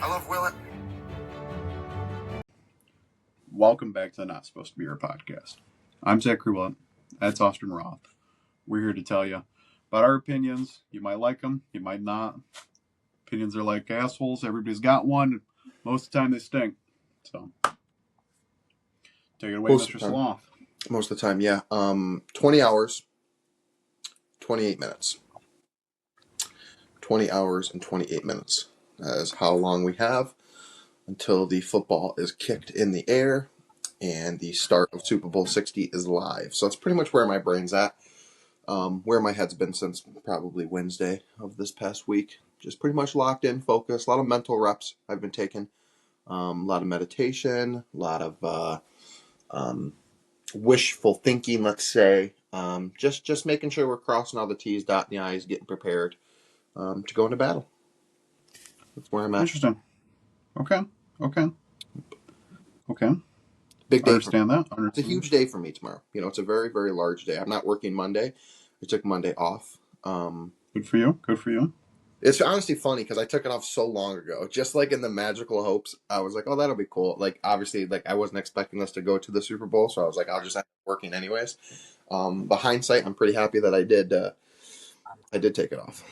I love Willett. Welcome back to the Not Supposed to Be Your podcast. I'm Zach Willett. That's Austin Roth. We're here to tell you about our opinions. You might like them, you might not. Opinions are like assholes. Everybody's got one. Most of the time they stink. So, take it away, Mr. Sloth. Most of the time, yeah. 20 hours, 28 minutes. 20 hours and 28 minutes. That is how long we have until the football is kicked in the air and the start of Super Bowl 60 is live. So that's pretty much where my brain's at. Where my head's been since probably Wednesday of this past week. Just pretty much locked in, focused. A lot of mental reps I've been taking. A lot of meditation. A lot of wishful thinking, let's say. Just making sure we're crossing all the T's, dotting the I's, getting prepared to go into battle. That's where I'm at. Interesting. Okay. Big day. Understand that. It's a huge day for me tomorrow. It's a very, very large day. I'm not working Monday. I took Monday off. Good for you. It's honestly funny because I took it off so long ago. Just like in the magical hopes, I was like, oh, that'll be cool. Like, obviously, like I wasn't expecting us to go to the Super Bowl, so I was like, I'll just end up working anyways. But hindsight, I'm pretty happy that I did take it off.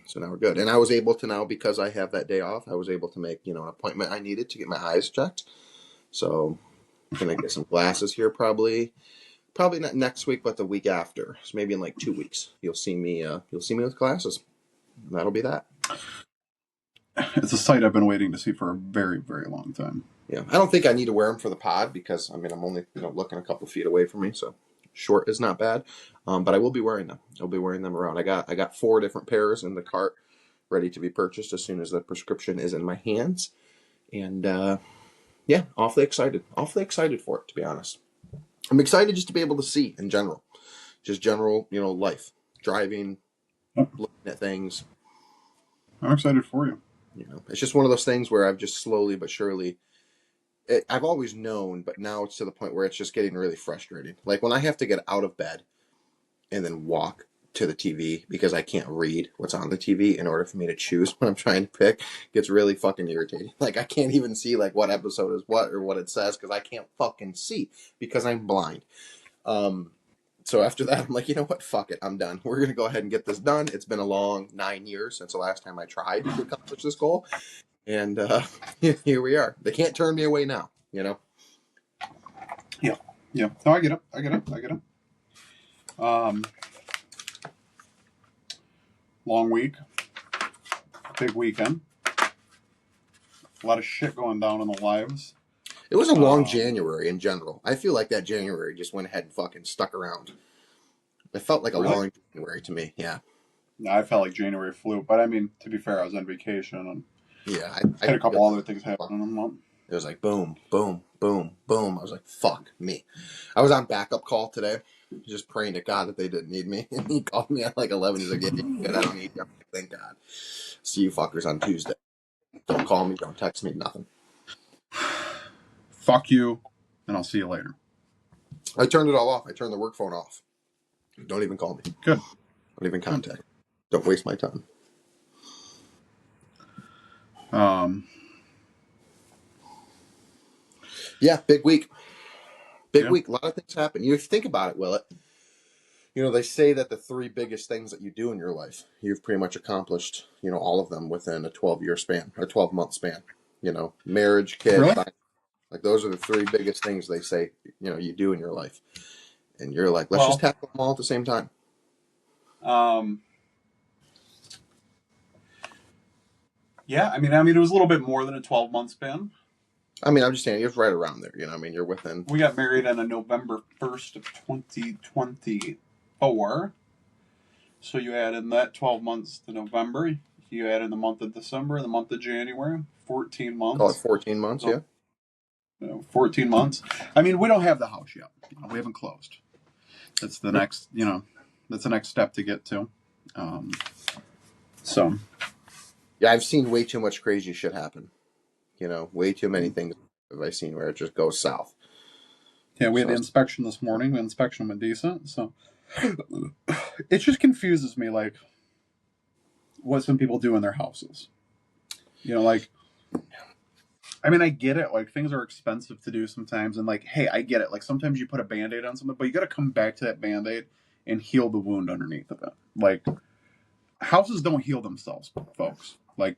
So now we're good. And I was able to now, because I have that day off, I was able to make, an appointment I needed to get my eyes checked. So I'm going to get some glasses here probably not next week, but the week after. So maybe in like 2 weeks, you'll see me with glasses. And that'll be that. It's a sight I've been waiting to see for a very, very long time. Yeah. I don't think I need to wear them for the pod because, I'm only, looking a couple feet away from me. So short is not bad. But I will be wearing them. I'll be wearing them around. I got 4 different pairs in the cart ready to be purchased as soon as the prescription is in my hands. And, yeah, awfully excited for it, to be honest. I'm excited just to be able to see in general, life, driving, looking at things. I'm excited for you. It's just one of those things where I've just slowly but surely, I've always known, but now it's to the point where it's just getting really frustrating. Like when I have to get out of bed and then walk to the TV because I can't read what's on the TV in order for me to choose what I'm trying to pick, gets really fucking irritating. Like I can't even see like what episode is what or what it says because I can't fucking see because I'm blind. So after that, I'm like, you know what? Fuck it. I'm done. We're going to go ahead and get this done. It's been a long 9 years since the last time I tried to accomplish this goal. And here we are. They can't turn me away now, Yeah. No, I get it. Long week. Big weekend. A lot of shit going down in the lives. It was a long January in general. I feel like that January just went ahead and fucking stuck around. It felt like a long January to me, yeah. Yeah, I felt like January flew, but to be fair, I was on vacation and yeah, I had a couple other things happening in the month. It was like boom, boom, boom, boom. I was like, fuck me. I was on backup call today, just praying to God that they didn't need me. And he called me at like 11. He's like, yeah, good, I don't need you. Thank God. See you fuckers on Tuesday. Don't call me, don't text me, nothing. Fuck you, and I'll see you later. I turned it all off. I turned the work phone off. Don't even call me. Good. Don't even contact. Don't waste my time. Yeah, big week. Big week. A lot of things happen. You think about it, Willett. They say that the 3 biggest things that you do in your life, you've pretty much accomplished, all of them within a 12-year span or 12-month span. Marriage, kids. Really? Like those are the 3 biggest things they say, you do in your life. And you're like, let's just tackle them all at the same time. Yeah, it was a little bit more than a 12-month span. I'm just saying, it's right around there. You're within. We got married on November 1st of 2024. So you add in that 12 months to November. You add in the month of December and the month of January. 14 months. Call it 14 months, yeah. 14 months. We don't have the house yet. We haven't closed. That's the next, that's the next step to get to. So. Yeah, I've seen way too much crazy shit happen. Way too many things have I seen where it just goes south. Yeah, we had the inspection this morning. The inspection went decent. So it just confuses me, like, what some people do in their houses. Like, I mean, I get it. Like, things are expensive to do sometimes. And, like, hey, I get it. Like, sometimes you put a band aid on something, but you got to come back to that band aid and heal the wound underneath of it. Like, houses don't heal themselves, folks. Like,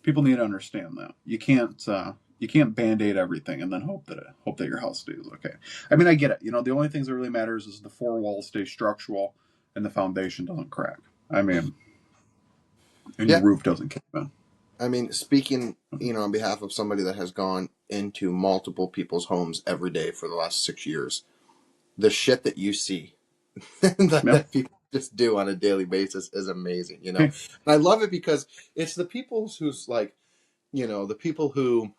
people need to understand that. You can't band aid everything and then hope that your house stays okay. I mean, I get it. You know, the only things that really matters is the four walls stay structural and the foundation doesn't crack. I mean, and your Yeah. roof doesn't cave in. I mean, speaking, on behalf of somebody that has gone into multiple people's homes every day for the last 6 years, the shit that you see Yeah. that people just do on a daily basis is amazing. And I love it because it's the people who's like, the people who,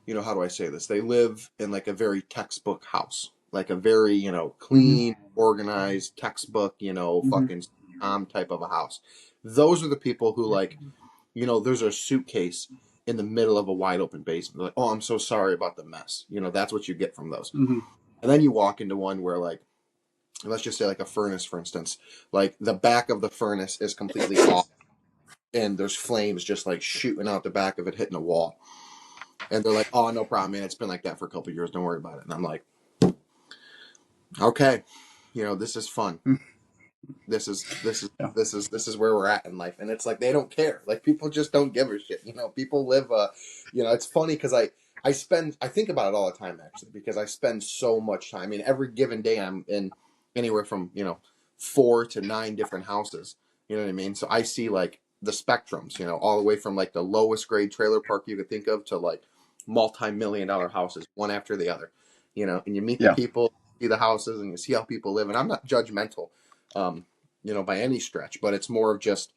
how do I say this? They live in like a very textbook house, like a very, Mm-hmm. clean, organized textbook, Mm-hmm. fucking type of a house. Those are the people who like, there's a suitcase in the middle of a wide open basement. They're like, oh, I'm so sorry about the mess. That's what you get from those. Mm-hmm. And then you walk into one where like, let's just say like a furnace, for instance, like the back of the furnace is completely off and there's flames just like shooting out the back of it, hitting a wall. And they're like, oh, no problem, man. It's been like that for a couple of years. Don't worry about it. And I'm like, okay, this is fun. This is Yeah. where we're at in life. And it's like, they don't care. Like people just don't give a shit. People live, it's funny because I think about it all the time actually, because I spend so much time. I mean, every given day I'm in anywhere from, 4 to 9 different houses. You know what I mean? So I see like the spectrums, all the way from like the lowest grade trailer park you could think of to like multi-million-dollar houses, one after the other, and you meet the Yeah. people, see the houses, and you see how people live. And I'm not judgmental, um, by any stretch, but it's more of just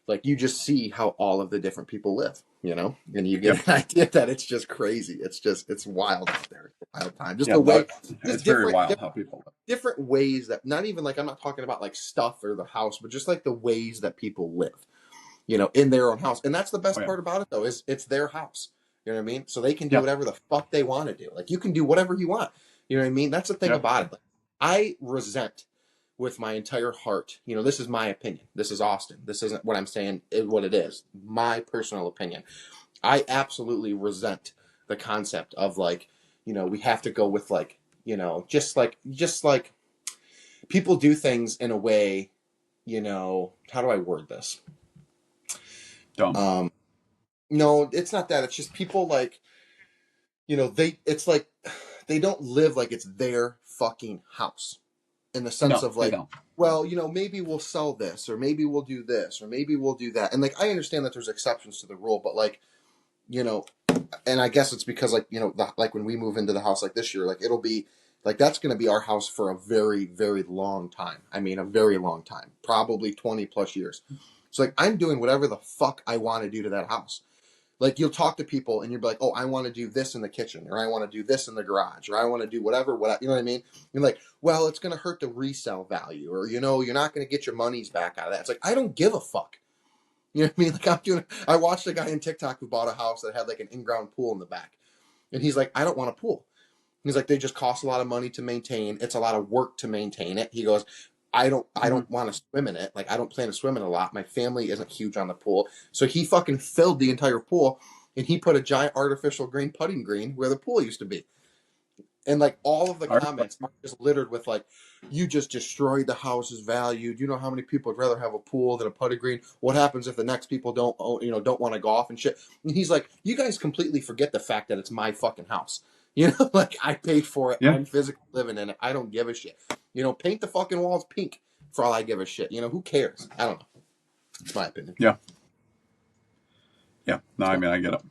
like you just see how all of the different people live, and you get Yep. an idea that it's just crazy. It's wild out there. It's a wild time. Just Yeah. the way, It's just very different, wild how people live. different ways that not even like I'm not talking about like stuff or the house, but just like the ways that people live, in their own house. And that's the Oh best yeah. part about it though, is it's their house. You know what I mean? So they can do Yep. whatever the fuck they want to do. Like you can do whatever you want. You know what I mean? That's the thing Yep. about it. Like, I resent with my entire heart. This is my opinion. This is Austin. This isn't what I'm saying is what it is. My personal opinion. I absolutely resent the concept of like, we have to go with like, just like people do things in a way, how do I word this? Dumb. No, it's not that. It's just people like, it's like they don't live like it's their fucking house in the sense No, of they like, don't. well, maybe we'll sell this or maybe we'll do this or maybe we'll do that. And like, I understand that there's exceptions to the rule, but like, you know, and I guess it's because like, like when we move into the house like this year, like it'll be like, that's going to be our house for a very, very long time. I mean, a very long time, probably 20 plus years. So like, I'm doing whatever the fuck I want to do to that house. Like you'll talk to people and you'll be like, oh, I want to do this in the kitchen, or I want to do this in the garage, or I want to do whatever, you know what I mean? You're like, well, it's going to hurt the resale value, or, you're not going to get your monies back out of that. It's like, I don't give a fuck. You know what I mean? Like I watched a guy in TikTok who bought a house that had like an in-ground pool in the back. And he's like, I don't want a pool. He's like, they just cost a lot of money to maintain. It's a lot of work to maintain it. He goes, I don't want to swim in it. Like I don't plan to swim in a lot. My family isn't huge on the pool. So he fucking filled the entire pool and he put a giant artificial green putting green where the pool used to be. And like all of the comments are just littered with like, you just destroyed the house's value. Do you know how many people would rather have a pool than a putting green? What happens if the next people don't don't want to golf and shit? And he's like, you guys completely forget the fact that it's my fucking house. Like I paid for it. Yeah. I'm physically living in it. I don't give a shit. Paint the fucking walls pink for all I give a shit. Who cares? I don't know. It's my opinion. Yeah. Yeah. No, I mean, I get it.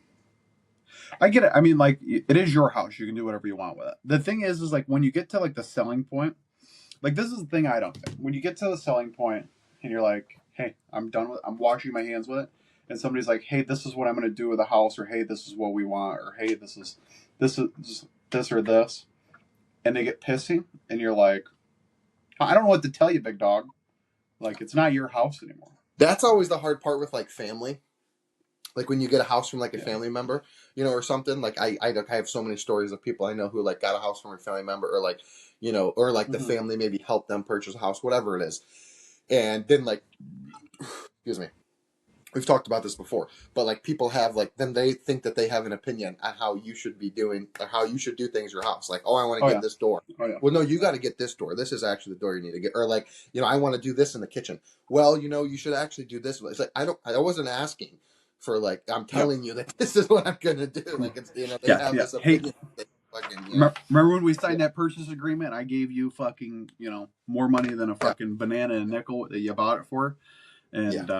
I get it. I mean, like, it is your house. You can do whatever you want with it. The thing is like, when you get to, like, the selling point, like, this is the thing I don't think. When you get to the selling point and you're like, hey, I'm washing my hands with it, and somebody's like, hey, this is what I'm going to do with the house, or hey, this is what we want, or hey, this is this or this, and they get pissy, and you're like, I don't know what to tell you, big dog. Like, it's not your house anymore. That's always the hard part with, like, family. Like when you get a house from like a family member, or something. Like I have so many stories of people I know who like got a house from a family member, or like, or like the family maybe helped them purchase a house, whatever it is, and then like, excuse me, we've talked about this before, but like people have like then they think that they have an opinion on how you should be doing or how you should do things in your house. Like, oh, I want to Oh get yeah. this door. Oh yeah. Well, no, you got to get this door. This is actually the door you need to get. Or like, I want to do this in the kitchen. Well, you should actually do this. It's like I wasn't asking for like I'm Yep. telling you that this is what I'm gonna do. Like it's they Yeah. have Yeah. this Hey, opinion. They fucking remember when we yeah signed that purchase agreement? I gave you fucking more money than a yeah fucking banana and nickel that you bought it for, yeah. and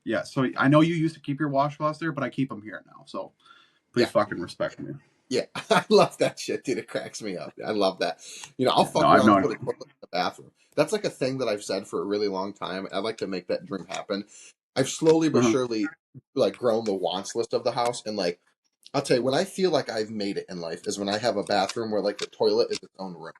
yeah. So I know you used to keep your washcloths there, but I keep them here now. So please Yeah. fucking respect me. Yeah, I love that shit, dude. It cracks me up. I love that. I'll Yeah. No, fuck I've around and known. put a toilet in the bathroom. That's like a thing that I've said for a really long time. I'd like to make that dream happen. I've slowly but Uh-huh. surely like grown the wants list of the house, and like I'll tell you, when I feel like I've made it in life is when I have a bathroom where like the toilet is its own room,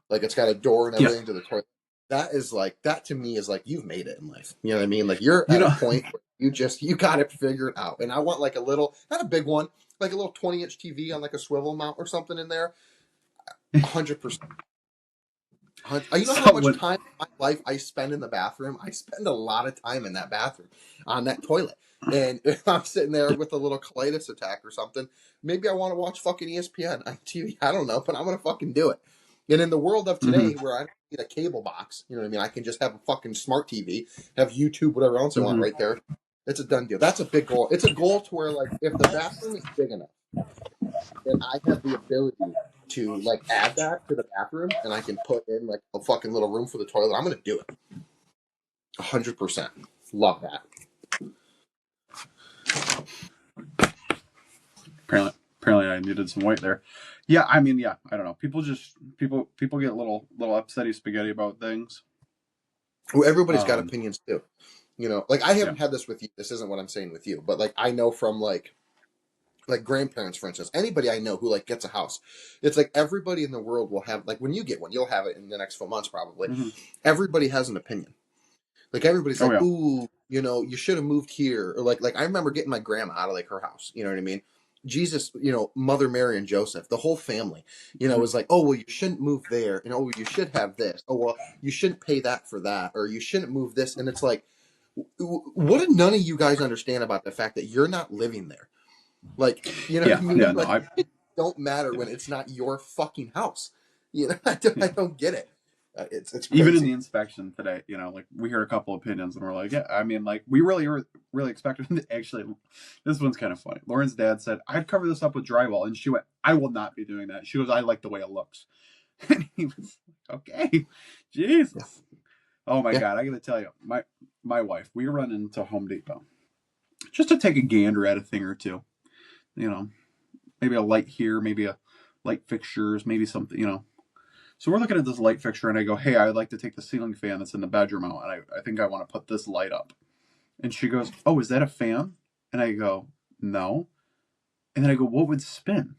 like it's got a door and Yeah. everything to the toilet. That is like that to me is like you've made it in life. You know what I mean? Like you're You at a know. point where you got it figured out. And I want like a little, not a big one, like a little 20-inch TV on like a swivel mount or something in there. 100%. You know how much Someone. time in my life I spend in the bathroom? I spend a lot of time in that bathroom on that toilet. And if I'm sitting there with a little colitis attack or something, maybe I want to watch fucking ESPN on TV. I don't know, but I'm gonna fucking do it. And in the world of today, Hmm. where I don't need a cable box, you know what I mean? I can just have a fucking smart TV, have YouTube, whatever else I want Hmm. right there. It's a done deal. That's a big goal. It's a goal to where like if the bathroom is big enough and I have the ability to like add that to the bathroom, and I can put in like a fucking little room for the toilet, I'm gonna do it. 100%. Love that. Apparently, I needed some weight there. Yeah, I mean, yeah, I don't know. People get little upsetty spaghetti about things. Well, everybody's got Um, opinions too. Like I yeah. haven't had this with you. This isn't what I'm saying with you, but like I know from like grandparents, for instance, anybody I know who like gets a house, it's like everybody in the world will have like when you get one, you'll have it in the next few months probably. Hmm. Everybody has an opinion. Like everybody's Oh like, yeah. ooh, you should have moved here, or like I remember getting my grandma out of like her house. You know what I mean? Jesus, Mother Mary and Joseph, the whole family, Hmm. was like, oh well, you shouldn't move there, and oh you should have this. Oh well, you shouldn't pay that for that, or you shouldn't move this. And it's like, what did none of you guys understand about the fact that you're not living there? Like, you know what Yeah. I mean? Yeah. No. Like, it don't matter Yeah. when it's not your fucking house. I Yeah. don't get it. It's Even in the crazy. inspection today, like we heard a couple opinions and we're like, yeah, I mean, like we really were really expected. Actually, this one's kind of funny. Lauren's dad said, "I'd cover this up with drywall," and she went, "I will not be doing that." She goes, "I like the way it looks," and he was like, "Okay, Yeah, Jesus." Oh my yeah, God, I got to tell you, my wife, we run into Home Depot just to take a gander at a thing or two. You know, maybe a light here, maybe a light fixtures, maybe something. So we're looking at this light fixture, and I go, "Hey, I'd like to take the ceiling fan that's in the bedroom out, and I think I want to put this light up." And she goes, "Oh, is that a fan?" And I go, "No." And then I go, "What would spin?"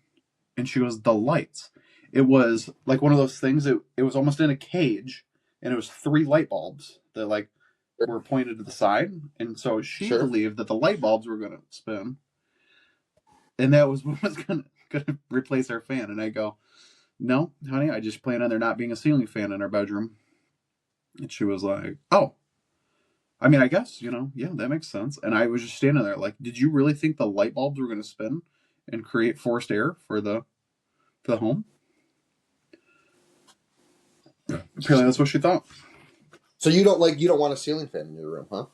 And she goes, "The lights." It was like one of those things. It was almost in a cage, and it was three light bulbs that like sure, were pointed to the side, and so she sure. believed that the light bulbs were going to spin, and that was what was going to replace our fan. And I go, "No, honey, I just plan on there not being a ceiling fan in our bedroom." And she was like, "Oh, I mean, I guess, yeah, that makes sense." And I was just standing there like, "Did you really think the light bulbs were going to spin and create forced air for the home?" Apparently that's what she thought. So you don't want a ceiling fan in your room, huh?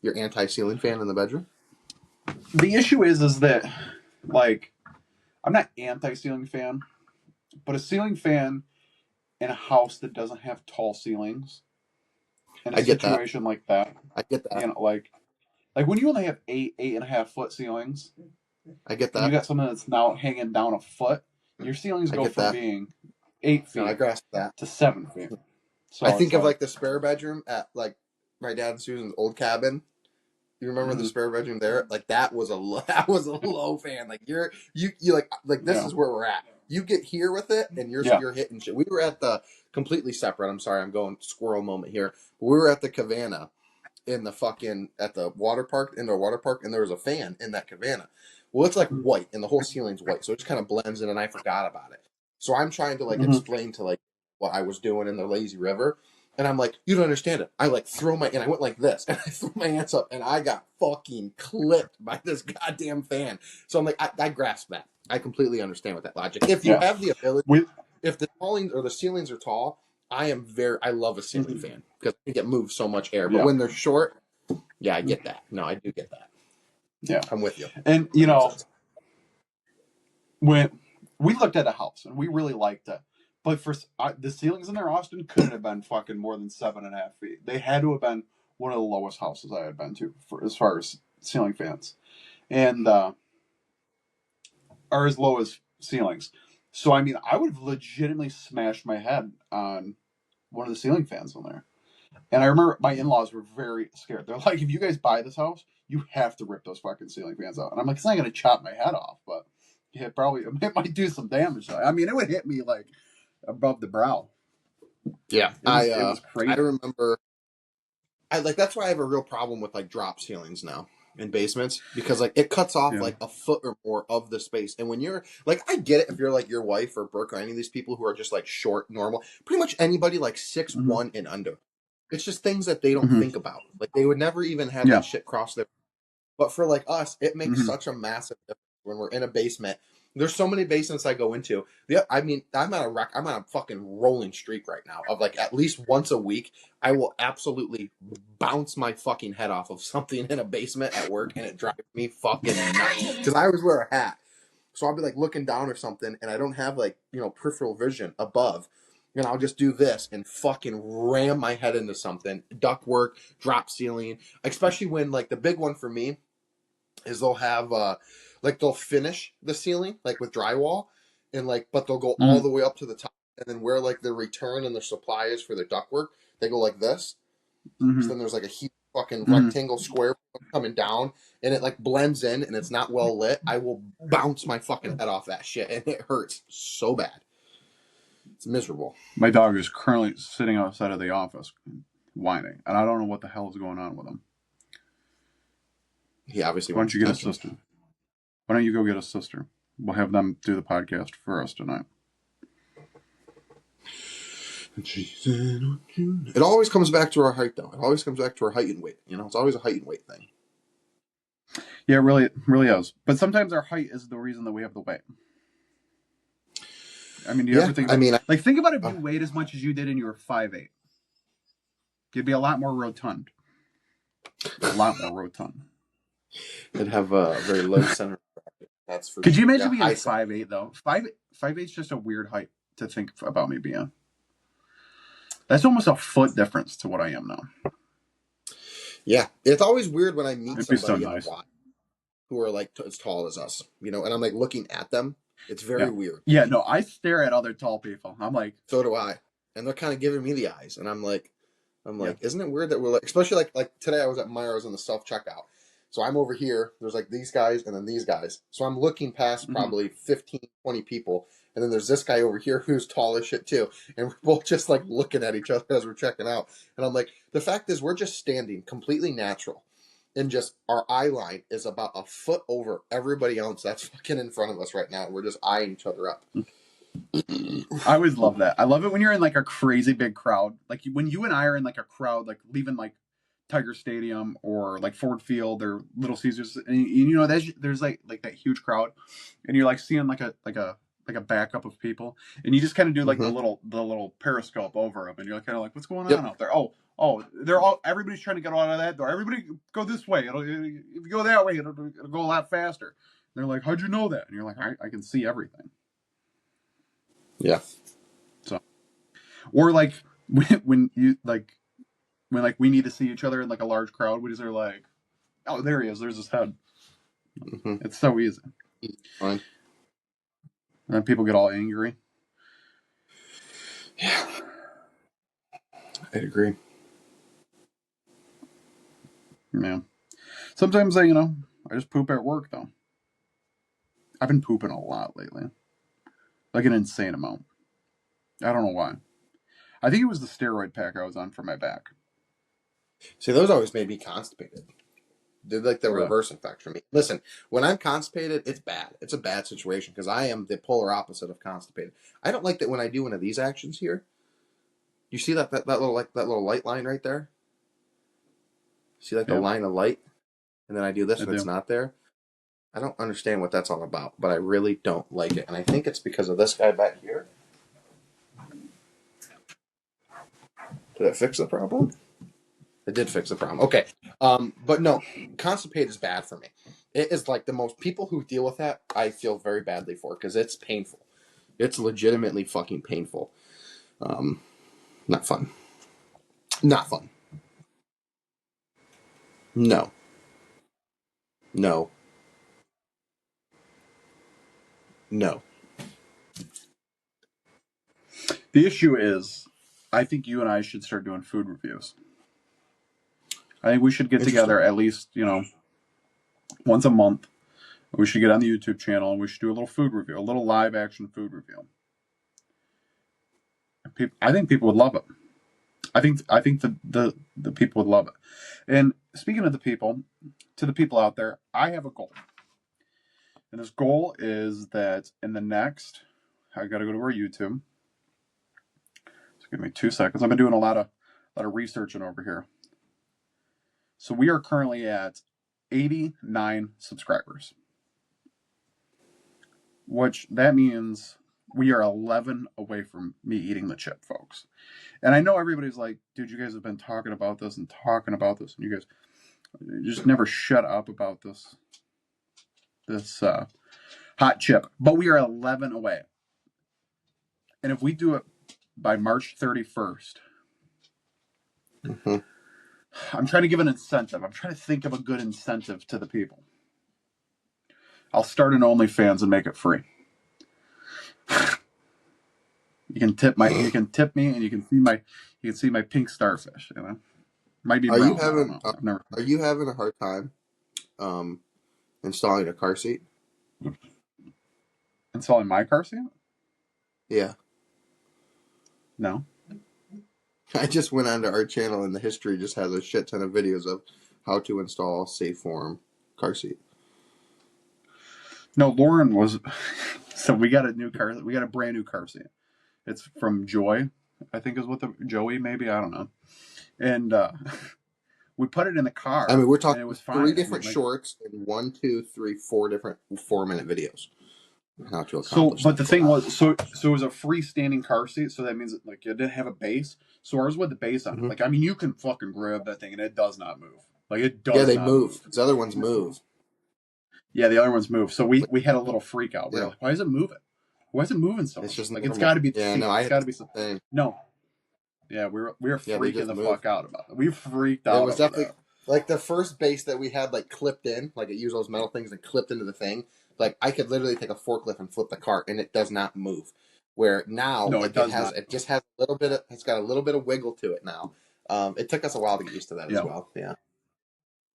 You're anti-ceiling fan in the bedroom? The issue is that like I'm not anti-ceiling fan, but a ceiling fan in a house that doesn't have tall ceilings in a I get that. situation like that, I get that. like when you only have 8.5 foot ceilings I get and you that. got something that's now hanging down a foot, your ceilings I go get from that. being 8 No, I feet grasp that. to 7 feet. I So it's think of like, like the spare bedroom at like my dad and Susan's old cabin. You remember the mm-hmm, spare bedroom there? Like that was that was a low fan. Like you like this yeah, is where we're at. You get here with it, and you're yeah, you're hitting shit. We were at the completely separate. I'm sorry, I'm going squirrel moment here. But we were at the cabana in the fucking at the water park, indoor water park, and there was a fan in that cabana. Well, it's like white, and the whole ceiling's white, so it just kind of blends in, and I forgot about it. So I'm trying to like mm-hmm, explain to like what I was doing in the lazy river, And I'm like, you don't understand it. I like and I went like this, and I threw my hands up, and I got fucking clipped by this goddamn fan. So I'm like, I grasp that. I completely understand with that logic. If you Yeah. have the ability, With if the ceilings or the ceilings are tall, I love a ceiling fan because you get moved so much air. But yeah, when they're short, yeah, I get that. No, I do get that. yeah. I'm with you. And That makes sense. when we looked at a house and we really liked it, but the ceilings in there, Austin, couldn't have been fucking more than 7.5 feet. They had to have been one of the lowest houses I had been to for as far as ceiling fans, and or as low as ceilings. So I mean, I would have legitimately smashed my head on one of the ceiling fans in there. And I remember my in-laws were very scared. They're like, if you guys buy this house, you have to rip those fucking ceiling fans out. And I'm like, it's not going to chop my head off, but it might do some damage. I mean, it would hit me like above the brow. Yeah, It was I crazy. remember. That's why I have a real problem with like drop ceilings now in basements because like it cuts off Yeah. like a foot or more of the space. And when you're like, I get it if you're like your wife or Brooke or any of these people who are just like short, normal, pretty much anybody like 6'1" and under. It's just things that they don't Mm-hmm. think about. Like they would never even have Yeah. that shit cross their. But for like us, it makes Mm-hmm. such a massive difference when we're in a basement. There's so many basements I go into. Yeah, I mean, I'm on a fucking rolling streak right now of like at least once a week, I will absolutely bounce my fucking head off of something in a basement at work, and it drives me fucking nuts. Because I always wear a hat, so I'll be like looking down or something, and I don't have like peripheral vision above. And I'll just do this and fucking ram my head into something. Ductwork, drop ceiling, especially when like the big one for me is they'll have like they'll finish the ceiling like with drywall and like but they'll go all the way up to the top and then where like the return and the supply is for the ductwork they go like this. Mm-hmm. So then there's like a huge fucking rectangle square coming down and it like blends in and it's not well lit. I will bounce my fucking head off that shit and it hurts so bad. It's miserable. My dog is currently sitting outside of the office whining, and I don't know what the hell is going on with him. He obviously Why don't wants you get attention. a sister? Why don't you go get a sister? We'll have them do the podcast for us tonight. It always comes back to our height, though. It always comes back to our height and weight. It's always a height and weight thing. Yeah, it really is. But sometimes our height is the reason that we have the weight. I mean, do you ever think about think about if you weighed as much as you did and you were 5'8". You'd be a lot more rotund. It'd have a very low center. That's for. Could you imagine being 5'8" though? 5'8" is just a weird height to think about me being. That's almost a foot difference to what I am now. Yeah, it's always weird when I meet somebody so nice. who are like as tall as us, and I'm like looking at them. It's very weird. Yeah, no, I stare at other tall people. I'm like, so do I, and they're kind of giving me the eyes, and I'm like, isn't it weird that we're like, especially like today I was at Myers in the self checkout. So I'm over here, there's like these guys and then these guys. So I'm looking past probably 15, 20 people. And then there's this guy over here who's tall as shit too. And we're both just like looking at each other as we're checking out. And I'm like, the fact is we're just standing completely natural. And just our eye line is about a foot over everybody else that's fucking in front of us right now. We're just eyeing each other up. I always love that. I love it when you're in like a crazy big crowd. Like when you and I are in like a crowd, like leaving like Tiger Stadium or like Ford Field or Little Caesars, and there's like that huge crowd, and you're like seeing like a backup of people, and you just kind of do like the little periscope over them, and you're kind of like, what's going on out there? Oh, everybody's trying to get out of that door. Everybody go this way. If you go that way, it'll go a lot faster. And they're like, how'd you know that? And you're like, I can see everything. Yeah. So, or like when we need to see each other in like a large crowd, we just are like, oh, there he is. There's his head. It's so easy. Fine. And then people get all angry. Yeah. I'd agree. Yeah. Sometimes I just poop at work though. I've been pooping a lot lately. Like an insane amount. I don't know why. I think it was the steroid pack I was on for my back. See, those always made me constipated. They're like the reverse effect for me. Listen, when I'm constipated, it's bad. It's a bad situation because I am the polar opposite of constipated. I don't like that when I do one of these actions here. You see that little light line right there? See like the Yeah, line of light, and then I do this I and it's do. not there. I don't understand what that's all about, but I really don't like it, and I think it's because of this guy back here. Did it fix the problem? It did fix the problem. Okay. But no, constipate is bad for me. It is like the most people who deal with that, I feel very badly for because it's painful. It's legitimately fucking painful. Um, Not fun. Not fun. No. No. No. The issue is, I think you and I should start doing food reviews. I think we should get Interesting. together at least, once a month. We should get on the YouTube channel and we should do a little food review, a little live action food review. I think people would love it. I think the people would love it. And speaking of the people, to the people out there, I have a goal. And this goal is that in the next, I got to go to our YouTube. So give me 2 seconds. I've been doing a lot of researching over here. So we are currently at 89 subscribers, which that means we are 11 away from me eating the chip, folks. And I know everybody's like, dude, you guys have been talking about this, and you guys just never shut up about this hot chip. But we are 11 away. And if we do it by March 31st, Mm-hmm. I'm trying to give an incentive. I'm trying to think of a good incentive to the people. I'll start an OnlyFans and make it free. You can tip me, and you can see my pink starfish. Might be Are brown. you having I've never. Are you having a hard time installing a car seat? Installing my car seat? Yeah. No. I just went onto our channel and the history just has a shit ton of videos of how to install Safeform car seat. No, Lauren was. So we got a new car. We got a brand new car seat. It's from Joy, I think is what the Joey maybe, I don't know. And we put it in the car. I mean, we're and talking it was 3 fine. different shorts and 1, 2, 3, 4 different 4-minute videos. How to So, accomplish but that. the thing was, so it was a freestanding car seat. So that means it didn't have a base. So ours with the base on it. Mhm. Like, I mean, you can fucking grab that thing and it does not move. Like, it Yeah, does they not move. move. These other ones move. Yeah, the other ones move. So we had a little freak out. We were Yeah. like, why is it moving? Why is it moving so It's much? just Like, it's normal. got to be the Yeah, seat. no, I It's had got the to be some. same thing. No. Yeah, we were Yeah, they freaking just the move. fuck out about it. We freaked It out was over definitely that. like the first base that we had like clipped in, like it used those metal things and clipped into the thing. Like I could literally take a forklift and flip the cart and it does not move. Where now, No, it like does not. it just has a little bit of, it's got a little bit of wiggle to it now. It took us a while to get used to that as Yeah. well. Yeah.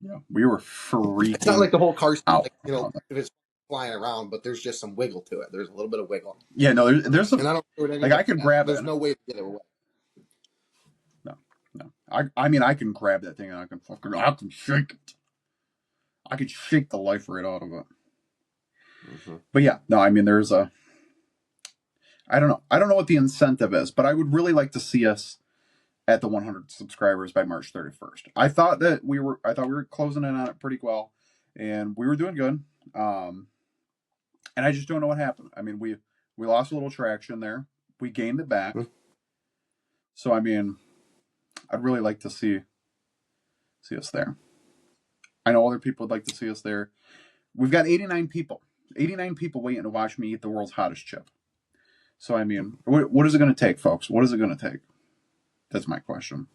Yeah. We were freaking It's not like the whole car seat, out. like, if it's flying around, but there's just some wiggle to it. There's a little bit of wiggle. Yeah, no, there's some. And I don't do it Like, anyway. I could grab There's it. no way to get it away. No. I mean, I can grab that thing and I can shake it. I could shake the life right out of it. Mm-hmm. But yeah, no, I mean, I don't know. I don't know what the incentive is, but I would really like to see us at the 100 subscribers by March 31st. I thought we were closing in on it pretty well, and we were doing good. And I just don't know what happened. I mean, we lost a little traction there. We gained it back. Mm-hmm. So I mean, I'd really like to see us there. I know other people would like to see us there. We've got 89 people. 89 people waiting to watch me eat the world's hottest chip. So I mean, what is it going to take, folks? What is it going to take? That's my question.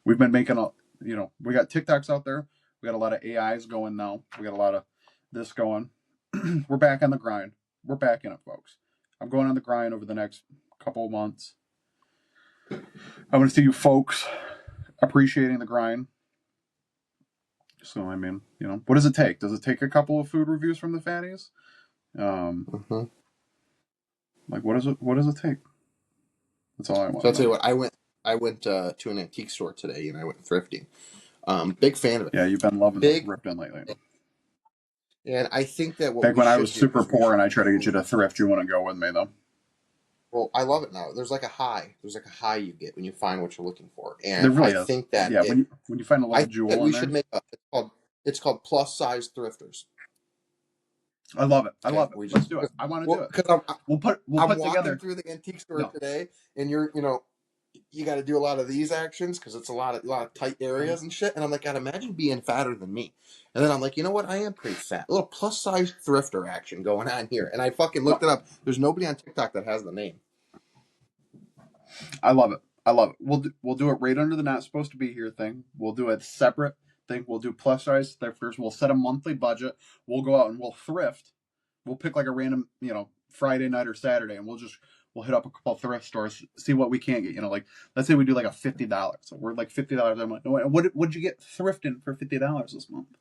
We've been making we got TikToks out there. We got a lot of AIs going now. We got a lot of this going. We're back on the grind. We're back in it, folks. I'm going on the grind over the next couple of months. I want to see you folks appreciating the grind. So, I mean, what does it take? Does it take a couple of food reviews from the fatties? Mm-hmm. Like, what does it take? That's all I want. So I'll tell you what, I went to an antique store today and I went thrifting. Big fan of it. Yeah, you've been loving thrifting lately. And I think that back when I was super poor and I tried to get you to thrift, you wouldn't go with me though. Well, I love it now. There's like a high. There's like a high you get when you find what you're looking for, There and I really is. think that Yeah, when you find a I little think that jewel in we should there, make a. It's called plus size thrifters. I love it. I Okay, love it. Let's do it. I want to do well it. because We'll I'm put walking together. through the antique store No. today, and you got to do a lot of these actions because it's a lot of tight areas and shit. And I'm like, God, imagine being fatter than me. And then I'm like, you know what? I am pretty fat. A little plus size thrifter action going on here. And I fucking looked it up. There's nobody on TikTok that has the name. I love it. I love it. We'll do it right under the not supposed to be here thing. We'll do a separate thing. We'll do plus size thrifters. We'll set a monthly budget. We'll go out and we'll thrift. We'll pick like a random, Friday night or Saturday, and we'll hit up a couple thrift stores, see what we can get. Like let's say we do like a $50. So we're like $50. I'm like, what'd you get thrifting for $50 this month?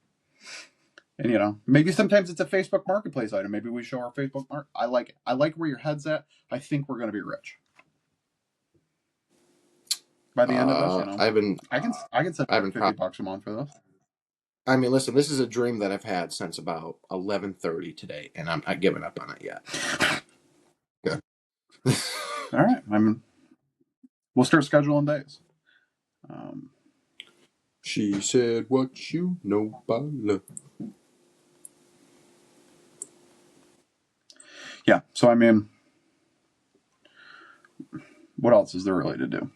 And maybe sometimes it's a Facebook Marketplace item. Maybe we show our Facebook mark. I like it. I like where your head's at. I think we're gonna be rich by the end of this. I can set like $50 a month for this. I mean, listen, this is a dream that I've had since about 11:30 today, and I'm not giving up on it yet. Yeah. All right. We'll start scheduling days. She said, "What you know about love." Yeah. So what else is there really to do?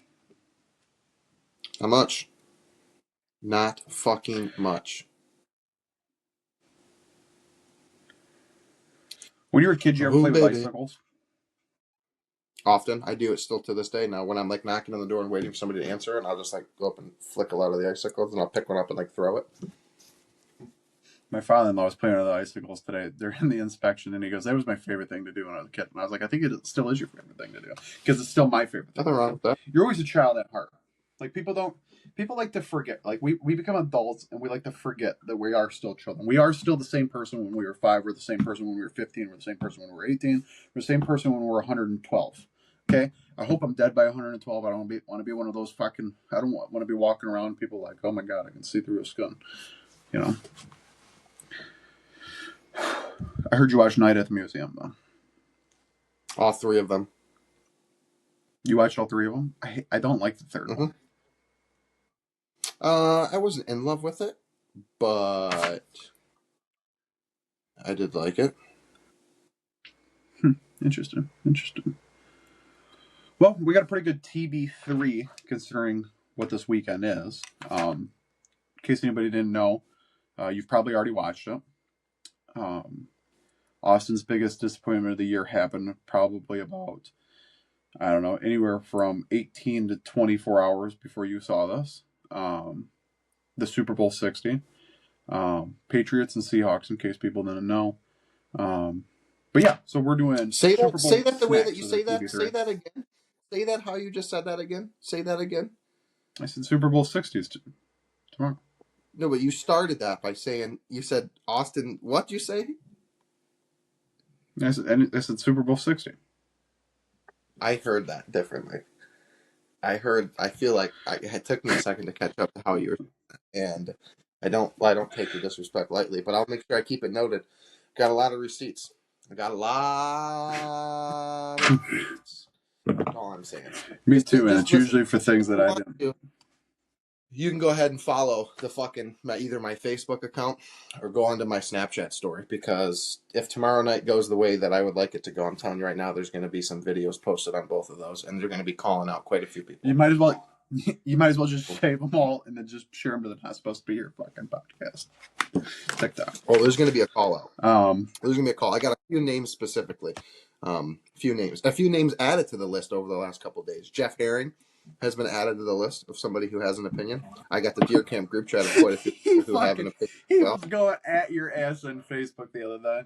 Not much. Not fucking much. When you were a kid, you ever play with icicles? Often. I do it still to this day. Now, when I'm like knocking on the door and waiting for somebody to answer, and I'll just like go up and flick a lot of the icicles, and I'll pick one up and like throw it. My father-in-law was playing with the icicles today. They're in the inspection, and he goes, "That was my favorite thing to do when I was a kid." And I was like, "I think it still is your favorite thing to do because it's still my favorite thing." Nothing wrong with that. You're always a child at heart. Like people like to forget. Like we become adults and we like to forget that we are still children. We are still the same person when we were 5. We're the same person when we were 15. We're the same person when we were 18. We're the same person when we were 112. Okay. I hope I'm dead by 112. I don't want to be one of those fucking. I don't want to be walking around and people like, "Oh my god, I can see through his skin." I heard you watch Night at the Museum, though. All 3 of them. You watched all 3 of them? I don't like the third one. I wasn't in love with it, but I did like it. Interesting. Well, we got a pretty good TB3 considering what this weekend is. In case anybody didn't know, you've probably already watched it. Austin's biggest disappointment of the year happened probably about, I don't know, anywhere from 18 to 24 hours before you saw this. The Super Bowl 60. Patriots and Seahawks, in case people didn't know. But yeah, so we're doing say Super Bowl that the way that you say that. TB3. Say that again. Say that how you just said that again. Say that again. I said Super Bowl 60 is tomorrow. No, but you started that by saying, you said Austin, what did you say? I said Super Bowl 60. I heard that differently. I feel like it took me a second to catch up to how you were, and I don't take the disrespect lightly, but I'll make sure I keep it noted. Got a lot of receipts. I got a lot of receipts. That's all I'm saying. Me too, and it's usually for things that I didn't. You can go ahead and follow the either my Facebook account or go onto my Snapchat story, because if tomorrow night goes the way that I would like it to go, I'm telling you right now, there's going to be some videos posted on both of those, and they're going to be calling out quite a few people. You might as well just save them all and then just share them to the Not Supposed to Be Here fucking podcast. TikTok. Oh, there's going to be a call out. There's going to be a call. I got a few names specifically. A few names added to the list over the last couple of days. Jeff Herring has been added to the list of somebody who has an opinion. I got the Deer Camp group chat of quite a few people who have an opinion. He was going at your ass on Facebook the other day.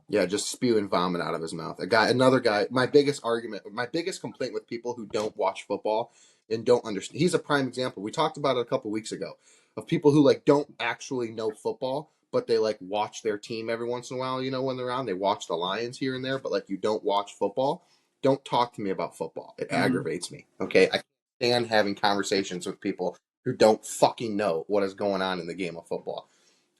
Yeah, just spew and vomit out of his mouth. Another guy. My biggest complaint with people who don't watch football and don't understand. He's a prime example. We talked about it a couple weeks ago of people who don't actually know football, but they watch their team every once in a while. When they're on, they watch the Lions here and there, but you don't watch football. Don't talk to me about football. It aggravates me. Okay, I can't stand having conversations with people who don't fucking know what is going on in the game of football.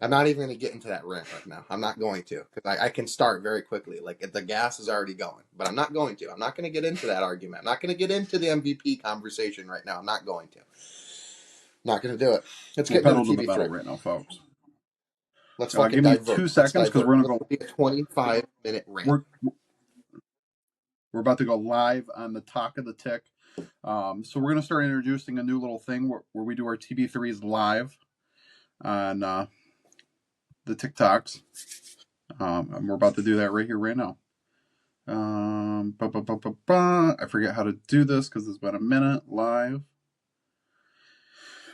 I'm not even going to get into that rant right now. I'm not going to, because I can start very quickly. Like the gas is already going, but I'm not going to. I'm not going to get into that argument. I'm not going to get into the MVP conversation right now. I'm not going to. Not going to do it. Let's We're get into the pedal to the metal TB3. right now, folks. Let's fucking Give me divert. 2 Let's seconds because divert. we're This gonna will be a 25-minute rant. we're about to go live on the Talk of the Tick. So we're gonna start introducing a new little thing where we do our TB3s live on the TikToks. And we're about to do that right here, right now. I forget how to do this because it's been a minute live.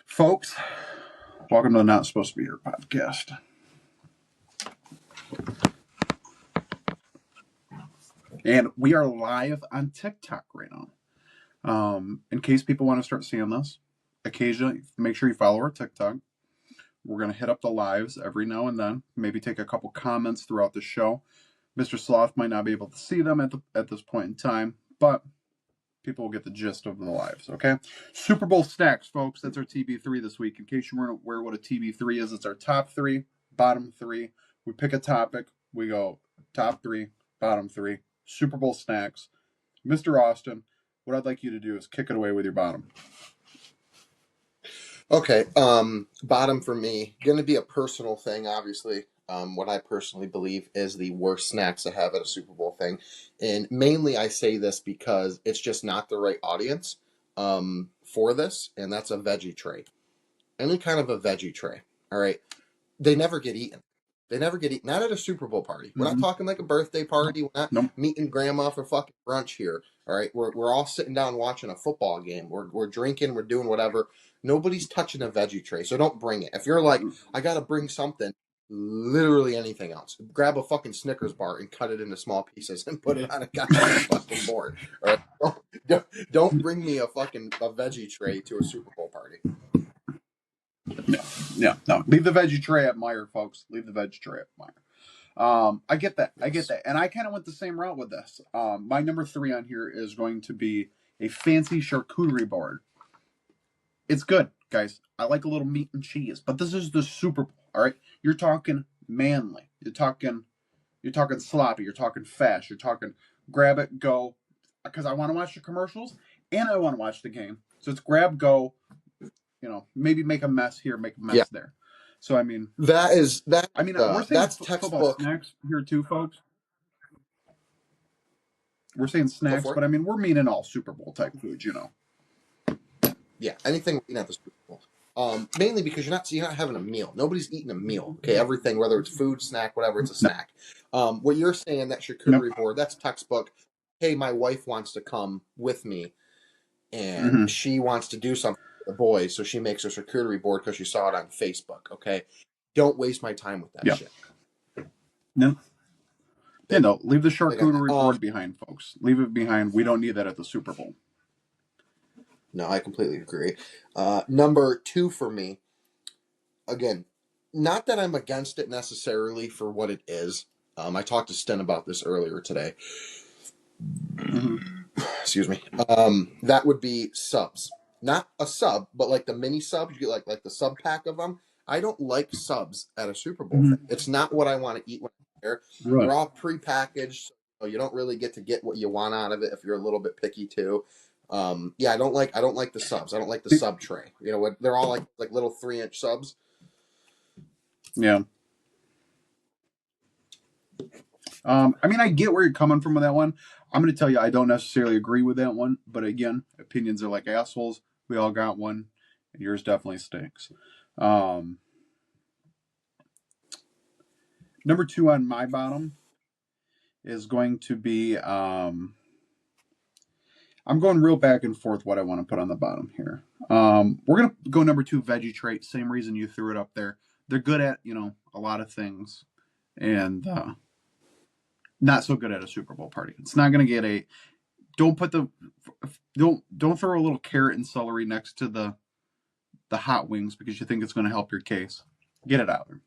Folks, welcome to the Not Supposed to Be Here podcast. And we are live on TikTok right now. In case people want to start seeing this, occasionally make sure you follow our TikTok. We're going to hit up the lives every now and then, maybe take a couple comments throughout the show. Mr. Sloth might not be able to see them at this point in time, but people will get the gist of the lives, okay? Super Bowl snacks, folks. That's our TB3 this week. In case you weren't aware what a TB3 is, it's our top 3, bottom 3. We pick a topic. We go top 3, bottom 3. Super Bowl snacks. Mr. Austin, what I'd like you to do is kick it away with your bottom. Okay. Bottom for me, going to be a personal thing, obviously. What I personally believe is the worst snacks to have at a Super Bowl thing. And mainly I say this because it's just not the right audience for this, and that's a veggie tray. Any kind of a veggie tray. All right. They never get eaten. They never get eaten. Not at a Super Bowl party. We're not talking like a birthday party. We're not meeting grandma for fucking brunch here. All right. We're all sitting down watching a football game. We're drinking. We're doing whatever. Nobody's touching a veggie tray, so don't bring it. If you're like, I gotta bring something, literally anything else. Grab a fucking Snickers bar and cut it into small pieces and put it on a goddamn fucking board. All right. Don't bring me a veggie tray to a Super Bowl party. No. Leave the veggie tray at Meijer, folks. Leave the veggie tray at Meijer. I get that. And I kind of went the same route with this. My number 3 on here is going to be a fancy charcuterie board. It's good, guys. I like a little meat and cheese, but this is the Super Bowl, all right? You're talking manly. You're talking sloppy. You're talking fast. You're talking grab it, go, because I want to watch the commercials and I want to watch the game. So it's grab, go, maybe make a mess here, make a mess there. So I mean, we're saying that's textbook snacks here too, folks. We're saying snacks, but I mean, we're meaning all Super Bowl type foods, Yeah, anything we're eating at the Super Bowl. Mainly because you're not having a meal. Nobody's eating a meal. Okay, everything, whether it's food, snack, whatever, it's a snack. What you're saying, that charcuterie board, that's textbook. Hey, my wife wants to come with me, and she wants to do something with the boys, so she makes a charcuterie board because she saw it on Facebook. Okay, don't waste my time with that shit. No. Leave the charcuterie board behind, folks. Leave it behind. We don't need that at the Super Bowl. No, I completely agree. Number 2 for me, again, not that I'm against it necessarily for what it is. I talked to Sten about this earlier today. Excuse me. That would be subs. Not a sub, but like the mini subs. You get like the sub pack of them. I don't like subs at a Super Bowl thing. It's not what I want to eat when I'm there. Right. They're all prepackaged, so you don't really get what you want out of it if you're a little bit picky too. I don't like the subs. I don't like the sub tray. They're all like little 3-inch subs. Yeah. I mean, I get where you're coming from with that one. I'm going to tell you, I don't necessarily agree with that one. But again, opinions are like assholes. We all got one. And yours definitely stinks. Number 2 on my bottom is going to be... I'm going real back and forth what I want to put on the bottom here. We're going to go number 2, veggie tray. Same reason you threw it up there. They're good at, a lot of things. And... not so good at a Super Bowl party. It's not going to get don't throw a little carrot and celery next to the hot wings because you think it's going to help your case. Get it out there.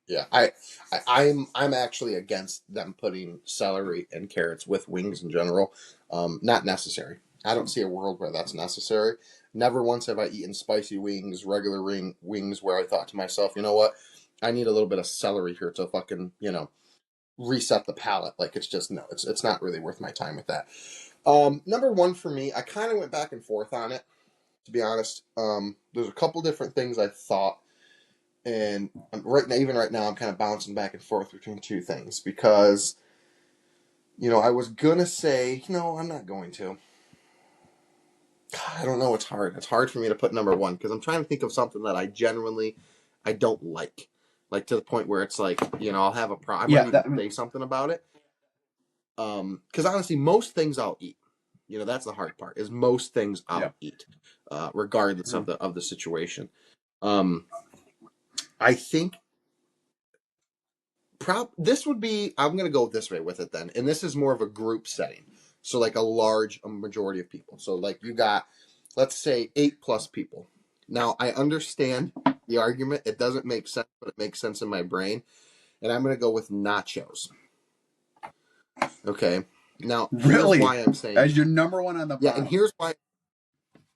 Yeah. I'm actually against them putting celery and carrots with wings in general. Not necessary. I don't see a world where that's necessary. Never once have I eaten spicy wings, regular wings, where I thought to myself, you know what, I need a little bit of celery here to fucking, reset the palate. Like, it's just, no, it's not really worth my time with that. Number one for me, I kind of went back and forth on it, to be honest. There's a couple different things I thought, and even right now, I'm kind of bouncing back and forth between two things because, I was gonna say, no, I'm not going to. God, I don't know. It's hard. It's hard for me to put number one because I'm trying to think of something that I don't like to the point where it's like, I'll have a problem. I might even say something about it. Because honestly, most things I'll eat. That's the hard part. Is most things I'll eat, regardless of the situation. I think this would be. I'm gonna go this way with it then, and this is more of a group setting. So like a majority of people. So like you got, let's say 8+ people. Now I understand the argument. It doesn't make sense, but it makes sense in my brain, and I'm gonna go with nachos. Okay. Now, Really? Here's why I'm saying as your number one on the bottom.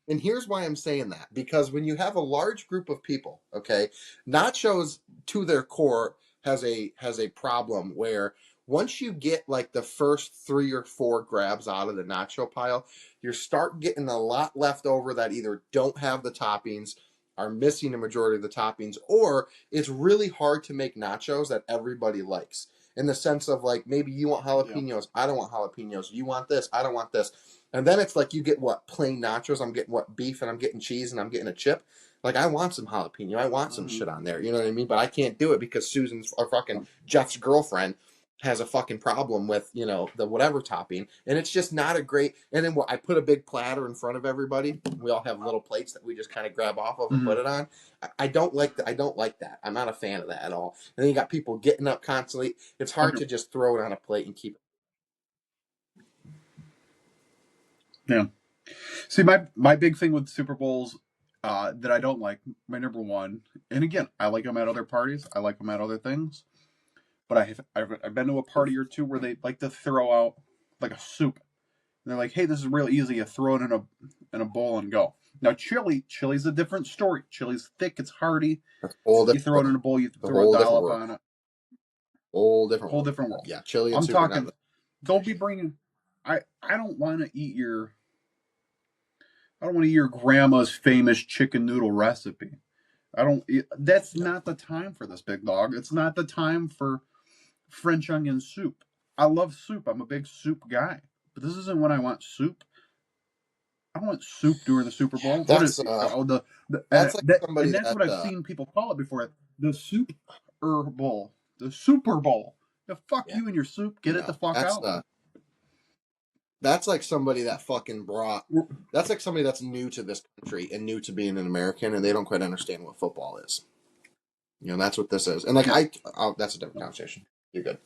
And here's why I'm saying that. Because when you have a large group of people, okay, nachos to their core has a problem where once you get like the first 3 or 4 grabs out of the nacho pile, you start getting a lot left over that either don't have the toppings, are missing a majority of the toppings, or it's really hard to make nachos that everybody likes. In the sense of like, maybe you want jalapenos, I don't want jalapenos. You want this, I don't want this. And then it's like you get what? Plain nachos. I'm getting what? Beef, and I'm getting cheese, and I'm getting a chip. Like, I want some jalapeno. I want some shit on there. You know what I mean? But I can't do it because Susan's, or fucking Jeff's girlfriend, has a fucking problem with, the whatever topping. And it's just not a great. And then I put a big platter in front of everybody. We all have little plates that we just kind of grab off of and put it on. I don't like that. I don't like that. I'm not a fan of that at all. And then you got people getting up constantly. It's hard to just throw it on a plate and keep it. Yeah. See, my big thing with Super Bowls that I don't like, my number one, and again, I like them at other parties. I like them at other things. But I've been to a party or two where they like to throw out like a soup. And they're like, hey, this is real easy. You throw it in a bowl and go. Now, chili's a different story. Chili's thick. It's hearty. You throw it in a bowl. You throw a dollop on it. Whole different world. Yeah, chili and I'm soup. talking. Don't be bringing. I don't want to eat your. I don't want to eat your grandma's famous chicken noodle recipe. That's not the time for this, big dog. It's not the time for French onion soup. I love soup. I'm a big soup guy. But this isn't when I want soup. I don't want soup during the Super Bowl. That's what I've seen people call it before. The Super Bowl. The Super Bowl. The fuck you and your soup. Get it the fuck out. That's like somebody that fucking that's like somebody that's new to this country and new to being an American, and they don't quite understand what football is. That's what this is. And like that's a different conversation. You're good.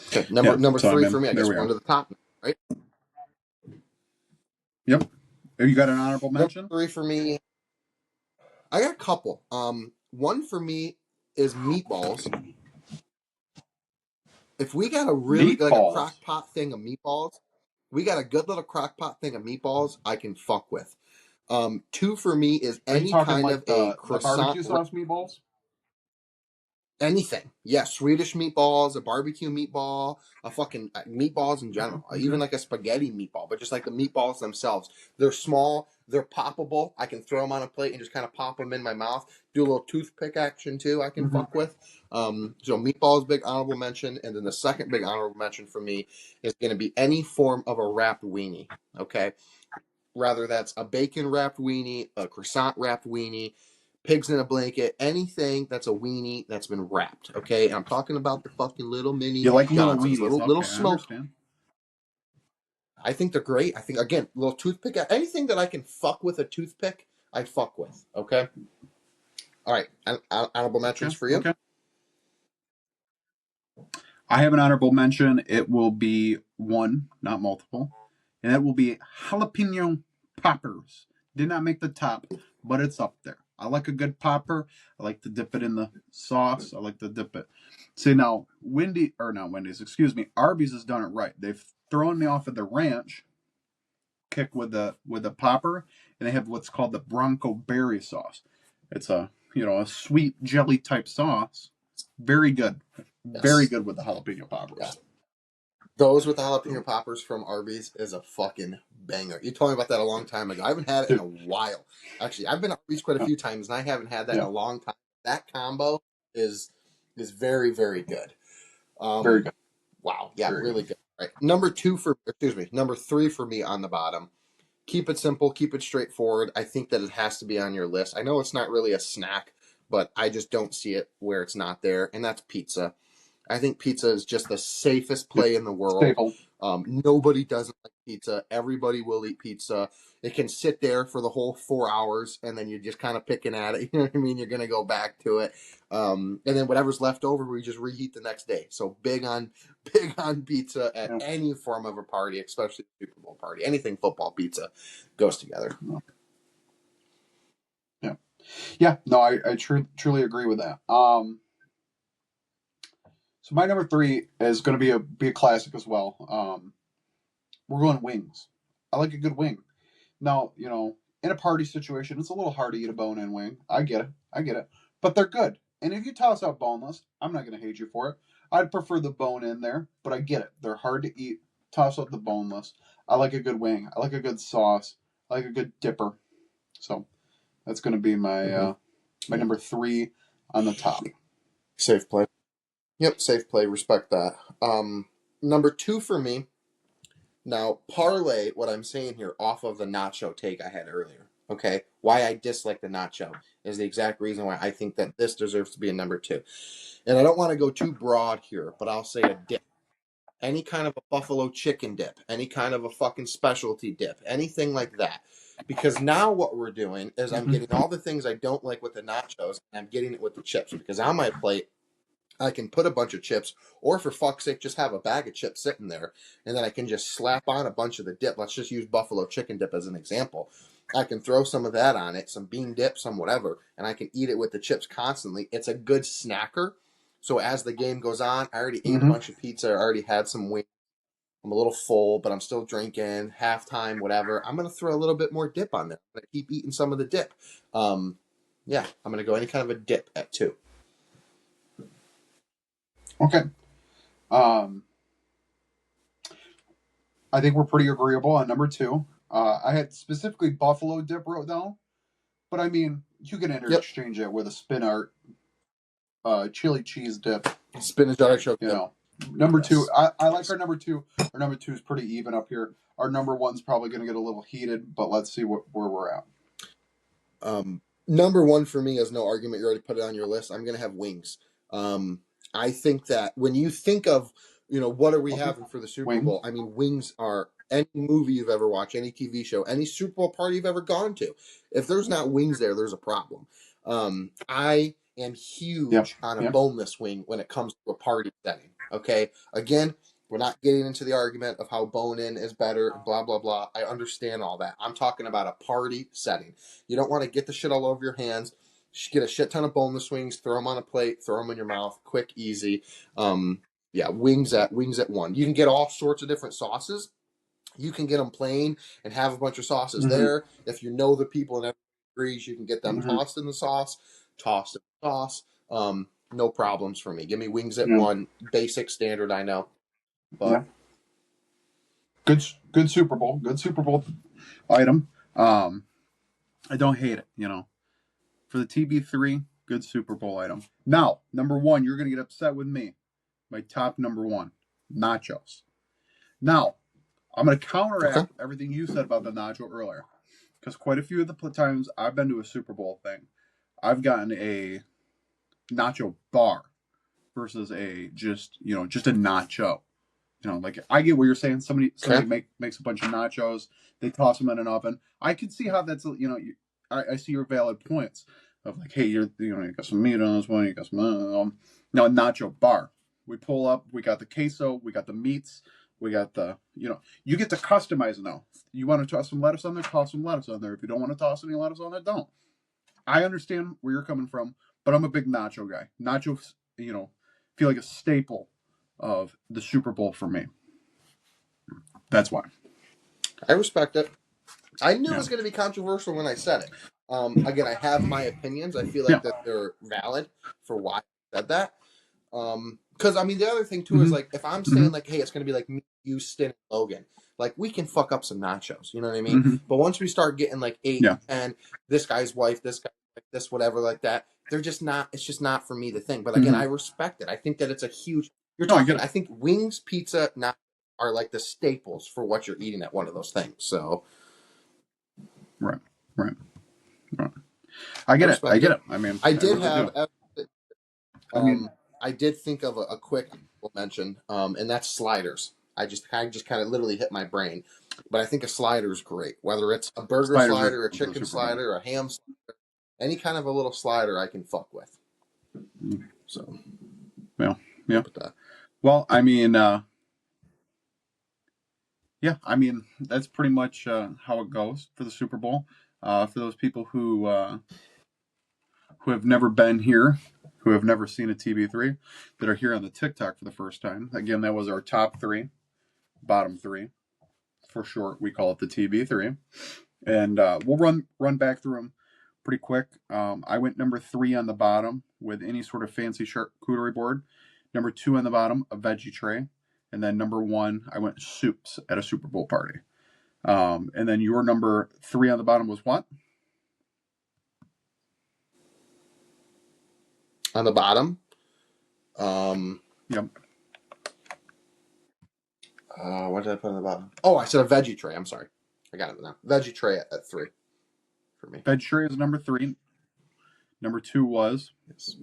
Okay, number 3 for me. I guess we're to the top, right? Yep. Have you got an honorable mention? Number 3 for me. I got a couple. One for me is meatballs. If we got a really like a crock pot thing of meatballs, we got a good little crock pot thing of meatballs I can fuck with. 2 for me is any kind of a croissant. Barbecue sauce meatballs? Anything. Yeah, Swedish meatballs, a barbecue meatball, a fucking meatballs in general. Even like a spaghetti meatball, but just like the meatballs themselves. They're small, they're poppable. I can throw them on a plate and just kind of pop them in my mouth. Do a little toothpick action too I can fuck with. So meatballs, big honorable mention. And then the second big honorable mention for me is going to be any form of a wrapped weenie. Okay? Rather that's a bacon wrapped weenie, a croissant wrapped weenie, pigs in a blanket, anything that's a weenie that's been wrapped, okay? And I'm talking about the fucking little mini. You like little Johnsons, weenies, little smoke. I think they're great. I think again, little toothpick. Anything that I can fuck with a toothpick, I fuck with. Okay. All right. Honorable mentions for you. Okay. I have an honorable mention. It will be one, not multiple, and it will be jalapeno poppers. Did not make the top, but it's up there. I like a good popper. I like to dip it in the sauce. I like to dip it. See, now, Arby's has done it right. They've thrown me off of the ranch, kick with the popper, and they have what's called the Bronco berry sauce. It's a a sweet jelly type sauce. It's very good, very Yes. good with the jalapeno poppers. Yeah. Those with the jalapeno poppers from Arby's is a fucking banger. You told me about that a long time ago. I haven't had it in a while. Actually, I've been to Arby's quite a few times, and I haven't had that in a long time. That combo is very, very good. Very good. Wow. Yeah, Very really good. All right. Number 3 for me on the bottom. Keep it simple, keep it straightforward. I think that it has to be on your list. I know it's not really a snack, but I just don't see it where it's not there, and that's pizza. I think pizza is just the safest play in the world. Staple. Nobody doesn't like pizza. Everybody will eat pizza. It can sit there for the whole 4 hours, and then you're just kind of picking at it. You know what I mean? You're going to go back to it. And then whatever's left over, we just reheat the next day. So big on pizza at any form of a party, especially the Super Bowl party. Anything football pizza goes together. Yeah. No, I truly agree with that. So my number 3 is going to be a classic as well. We're going wings. I like a good wing. Now, in a party situation, it's a little hard to eat a bone-in wing. I get it. But they're good. And if you toss out boneless, I'm not going to hate you for it. I'd prefer the bone in there, but I get it. They're hard to eat. Toss out the boneless. I like a good wing. I like a good sauce. I like a good dipper. So that's going to be my my number 3 on the top. Safe play. Yep, safe play. Respect that. Number 2 for me. Now, parlay what I'm saying here off of the nacho take I had earlier. Okay? Why I dislike the nacho is the exact reason why I think that this deserves to be a number 2. And I don't want to go too broad here, but I'll say a dip. Any kind of a buffalo chicken dip, any kind of a fucking specialty dip, anything like that. Because now what we're doing is I'm getting all the things I don't like with the nachos, and I'm getting it with the chips. Because on my plate, I can put a bunch of chips, or for fuck's sake, just have a bag of chips sitting there, and then I can just slap on a bunch of the dip. Let's just use buffalo chicken dip as an example. I can throw some of that on it, some bean dip, some whatever, and I can eat it with the chips constantly. It's a good snacker. So as the game goes on, I already ate a bunch of pizza, I already had some wings. I'm a little full, but I'm still drinking, halftime, whatever. I'm going to throw a little bit more dip on there. I'm going to keep eating some of the dip. Yeah, I'm going to go any kind of a dip at 2. Okay. I think we're pretty agreeable on number 2. I had specifically buffalo dip wrote down, but I mean, you can interchange it with a spin art, chili cheese dip. Spinach artichoke dip. Number 2, I like our number 2. Our number 2 is pretty even up here. Our number 1's probably going to get a little heated, but let's see where we're at. Number 1 for me is no argument. You already put it on your list. I'm going to have wings. I think that when you think of, what are we having for the Super Bowl? I mean, wings are any movie you've ever watched, any TV show, any Super Bowl party you've ever gone to. If there's not wings there, there's a problem. I am huge on a boneless wing when it comes to a party setting. Okay? Again, we're not getting into the argument of how bone-in is better, blah, blah, blah. I understand all that. I'm talking about a party setting. You don't want to get the shit all over your hands. Get a shit ton of boneless wings, throw them on a plate, throw them in your mouth, quick, easy. Wings at 1. You can get all sorts of different sauces. You can get them plain and have a bunch of sauces there. If you know the people and everybody agrees, you can get them tossed in the sauce. No problems for me. Give me wings at 1. Basic, standard, I know. But good Super Bowl. Good Super Bowl item. I don't hate it, For the TB3, good Super Bowl item. Now, number 1, you're going to get upset with me. My top number 1, nachos. Now, I'm going to counteract everything you said about the nacho earlier. Because quite a few of the times I've been to a Super Bowl thing, I've gotten a nacho bar versus just a nacho. Like I get what you're saying. Somebody makes a bunch of nachos, they toss them in an oven. I can see how that's I see your valid points of like, hey, you got some meat on this one, you got some nacho bar. We pull up, we got the queso, we got the meats, we got the you get to customize now. You want to toss some lettuce on there, toss some lettuce on there. If you don't want to toss any lettuce on it, don't. I understand where you're coming from, but I'm a big nacho guy. Nachos, feel like a staple of the Super Bowl for me. That's why. I respect it. I knew it Yeah. was going to be controversial when I said it. Again, I have my opinions. I feel Yeah. like that they're valid for why I said that. Because I mean, the other thing too is Mm-hmm. like if I'm Mm-hmm. saying like, hey, it's going to be like me, you, Stin, and Logan. Like we can fuck up some nachos, you know what I mean? Mm-hmm. But once we start getting like 8, Yeah. 10, this guy's wife, this guy, like this, whatever, like that, they're just not. It's just not for me the thing. But again, Mm-hmm. I respect it. I think that it's a huge. You're No, I get talking. it. I think wings, pizza, not are like the staples for what you're eating at one of those things. So Right. Right. Right. I I get it. I respect get it. it. I mean, I I did really have. do. I mean, I did think of a quick mention, and that's sliders. I just kind of literally hit my brain, but I think a slider is great. Whether it's a burger sliders are slider, a also chicken super fun. slider, a ham slider, any kind of a little slider I can fuck with. So Yeah. Yeah. with that. Well, I mean, yeah, I mean that's pretty much how it goes for the Super Bowl. For those people who have never been here, who have never seen a TB3, that are here on the TikTok for the first time. Again, that was our top 3, bottom 3. For short, we call it the TB3, and we'll run back through them pretty quick. I went number 3 on the bottom with any sort of fancy charcuterie board. Number 2 on the bottom, a veggie tray, and then number 1, I went soups at a Super Bowl party. And then your number 3 on the bottom was what? On the bottom, Yep. what did I put on the bottom? Oh, I said a veggie tray. I'm sorry, I got it now. Veggie tray at 3 for me. Veg tray is number 3. Number 2 was? Yes.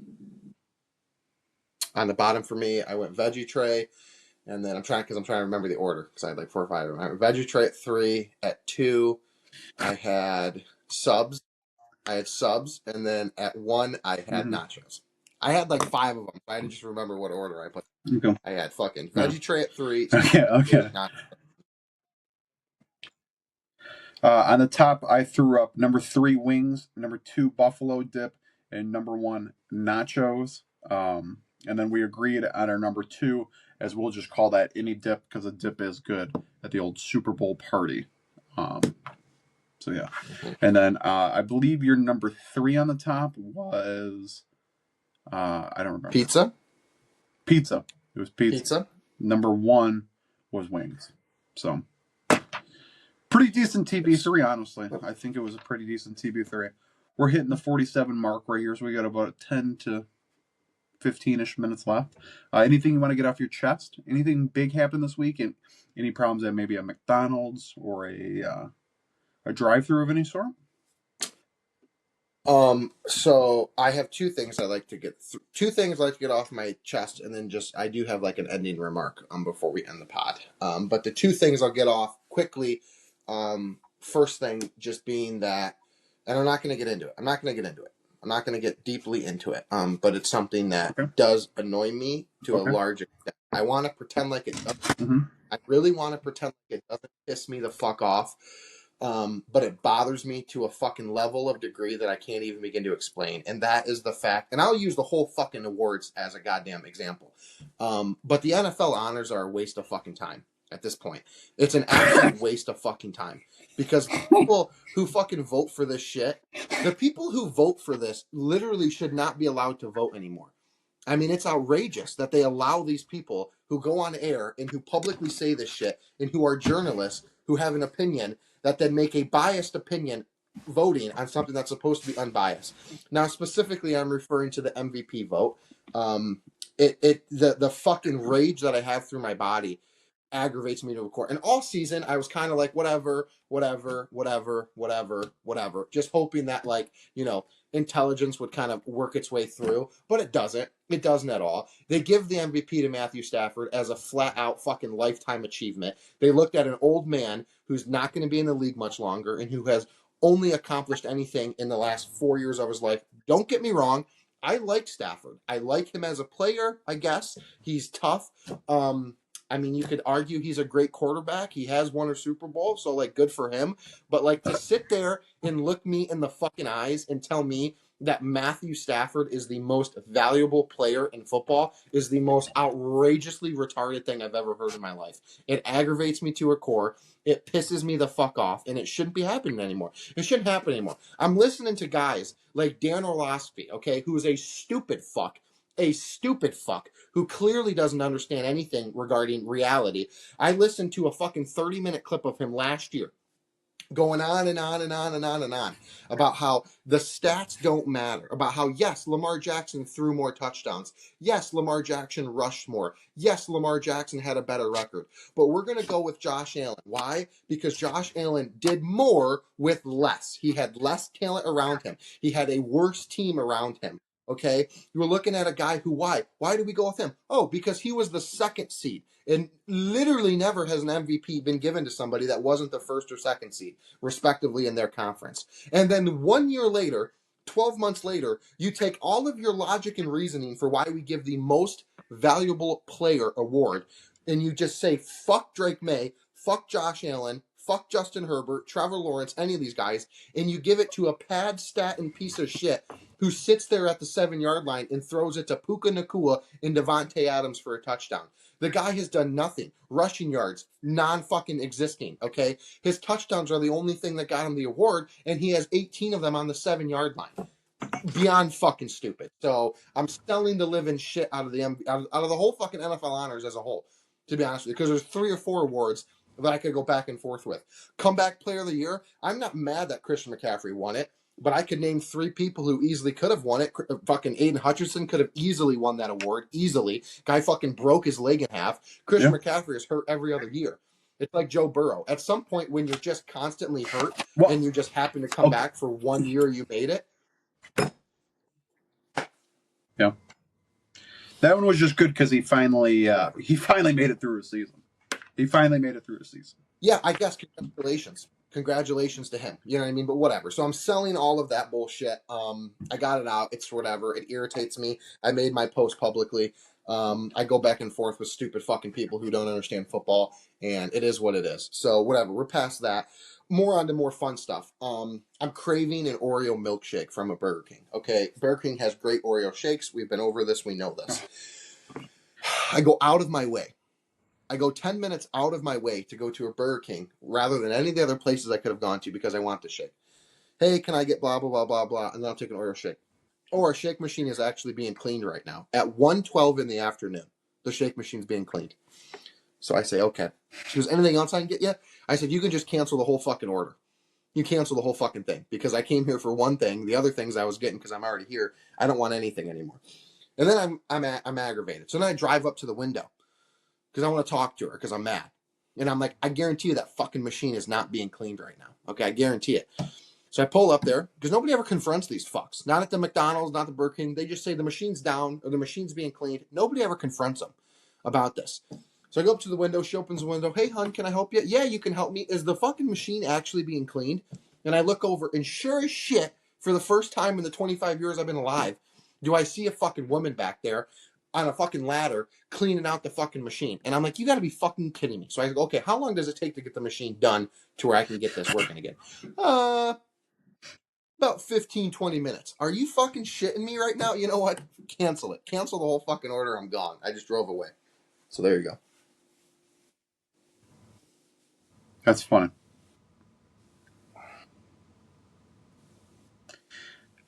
On the bottom for me, I went veggie tray. And then I'm trying to remember the order because I had like 4 or 5 of them. I had veggie tray at 3. At 2, I had subs. And then at 1, I had nachos. I had like 5 of them. I had to just remember what order I put. Okay. I had fucking veggie tray at 3. Okay. On the top, I threw up number 3 wings, number 2 buffalo dip, and number 1 nachos. And then we agreed on our number 2, as we'll just call that any dip because a dip is good at the old Super Bowl party. So yeah, and then I believe your number 3 on the top was I don't remember. Pizza. It was pizza. Number 1 was wings. So pretty decent TB3, honestly. I think it was a pretty decent TB3. We're hitting the 47 mark right here, so we got about 10 to 15-ish minutes left. Anything you want to get off your chest? Anything big happened this week? And any problems at maybe a McDonald's or a drive-through of any sort? So I have 2 things I like to get 2 things I like to get off my chest, and then just I do have like an ending remark before we end the pod. But the 2 things I'll get off quickly. First thing just being that, and I'm not going to get into it. I'm not going to get deeply into it. But it's something that does annoy me to a large extent. I want to pretend like it doesn't. Mm-hmm. I really want to pretend like it doesn't piss me the fuck off. But it bothers me to a fucking level of degree that I can't even begin to explain. And that is the fact, and I'll use the whole fucking awards as a goddamn example. But the NFL honors are a waste of fucking time at this point. It's an absolute waste of fucking time. Because people who fucking vote for this shit, the people who vote for this literally should not be allowed to vote anymore. I mean, it's outrageous that they allow these people who go on air and who publicly say this shit and who are journalists who have an opinion that then make a biased opinion voting on something that's supposed to be unbiased. Now, specifically, I'm referring to the MVP vote. The fucking rage that I have through my body aggravates me to a core. And all season, I was kind of like, whatever, just hoping that, like, you know, intelligence would kind of work its way through, but it doesn't. It doesn't at all. They give the MVP to Matthew Stafford as a flat out fucking lifetime achievement. They looked at an old man who's not going to be in the league much longer and who has only accomplished anything in the last 4 years of his life. Don't get me wrong. I like Stafford. I like him as a player, I guess. He's tough. I mean, you could argue he's a great quarterback. He has won a Super Bowl, so, like, good for him. But, like, to sit there and look me in the fucking eyes and tell me that Matthew Stafford is the most valuable player in football is the most outrageously retarded thing I've ever heard in my life. It aggravates me to a core. It pisses me the fuck off, and it shouldn't be happening anymore. It shouldn't happen anymore. I'm listening to guys like Dan Orlovsky, okay, who is a stupid fuck who clearly doesn't understand anything regarding reality. I listened to a fucking 30-minute clip of him last year going on and on and on and on and on about how the stats don't matter, about how, yes, Lamar Jackson threw more touchdowns. Yes, Lamar Jackson rushed more. Yes, Lamar Jackson had a better record. But we're going to go with Josh Allen. Why? Because Josh Allen did more with less. He had less talent around him. He had a worse team around him. Okay? You were looking at a guy who, why? Why did we go with him? Oh, because he was the second seed. And literally never has an MVP been given to somebody that wasn't the first or second seed, respectively, in their conference. And then 1 year later, 12 months later, you take all of your logic and reasoning for why we give the most valuable player award, and you just say, fuck Drake May, fuck Josh Allen, fuck Justin Herbert, Trevor Lawrence, any of these guys, and you give it to a pad stat and piece of shit who sits there at the 7-yard line and throws it to Puka Nacua and Devontae Adams for a touchdown. The guy has done nothing. Rushing yards, non-fucking existing, okay? His touchdowns are the only thing that got him the award, and he has 18 of them on the 7-yard line. Beyond fucking stupid. So I'm selling the living shit out of the out of the whole fucking NFL honors as a whole, to be honest with you, because there's 3 or 4 awards that I could go back and forth with. Comeback Player of the Year, I'm not mad that Christian McCaffrey won it, but I could name 3 people who easily could have won it. Fucking Aiden Hutchinson could have easily won that award. Easily. Guy fucking broke his leg in half. Christian McCaffrey is hurt every other year. It's like Joe Burrow. At some point when you're just constantly hurt and you just happen to come back for 1 year, you made it. Yeah. That one was just good because he finally made it through a season. Yeah, I guess congratulations to him. You know what I mean? But whatever. So I'm selling all of that bullshit. I got it out. It's whatever. It irritates me. I made my post publicly. I go back and forth with stupid fucking people who don't understand football, and it is what it is. So whatever. We're past that. More on to more fun stuff. I'm craving an Oreo milkshake from a Burger King. Okay, Burger King has great Oreo shakes. We've been over this. We know this. I go out of my way. I go 10 minutes out of my way to go to a Burger King rather than any of the other places I could have gone to because I want the shake. Hey, can I get blah, blah, blah, blah, blah, and then I'll take an Oreo shake. Oh, our shake machine is actually being cleaned right now. At 1:12 in the afternoon, the shake machine's being cleaned. So I say, okay. She goes, anything else I can get you? I said, you can just cancel the whole fucking order. You cancel the whole fucking thing because I came here for one thing. The other things I was getting because I'm already here. I don't want anything anymore. And then I'm aggravated. So then I drive up to the window because I want to talk to her because I'm mad. And I'm like, I guarantee you that fucking machine is not being cleaned right now. Okay, I guarantee it. So I pull up there because nobody ever confronts these fucks. Not at the McDonald's, not the Burger King. They just say the machine's down or the machine's being cleaned. Nobody ever confronts them about this. So I go up to the window. She opens the window. Hey, hon, can I help you? Yeah, you can help me. Is the fucking machine actually being cleaned? And I look over, and sure as shit, for the first time in the 25 years I've been alive, do I see a fucking woman back there on a fucking ladder cleaning out the fucking machine. And I'm like, you got to be fucking kidding me. So I go, okay, how long does it take to get the machine done to where I can get this working again? About 15, 20 minutes. Are you fucking shitting me right now? You know what? Cancel it. Cancel the whole fucking order. I'm gone. I just drove away. So there you go. That's funny.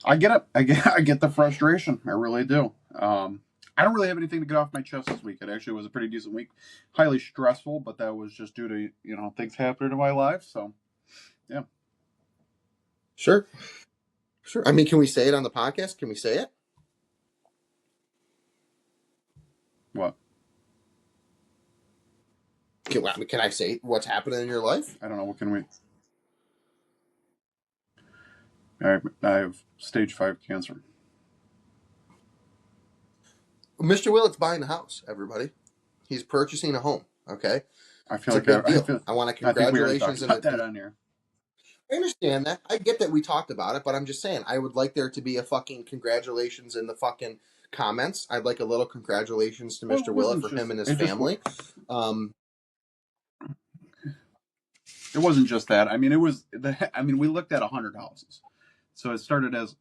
I get it. I get the frustration. I really do. I don't really have anything to get off my chest this week. It actually was a pretty decent week. Highly stressful, but that was just due to, things happening in my life. So, yeah. Sure. I mean, can we say it on the podcast? Can we say it? What? Can I say what's happening in your life? I don't know. What can we... I have stage 5 cancer. Mr. Willett's buying a house, everybody. He's purchasing a home, okay? I feel it's like a big deal. I want to congratulations. I that on here. I understand that. I get that we talked about it, but I'm just saying I would like there to be a fucking congratulations in the fucking comments. I'd like a little congratulations to Mr. Willett for him and his family. It wasn't just that. I mean, we looked at 100 houses. So it started as,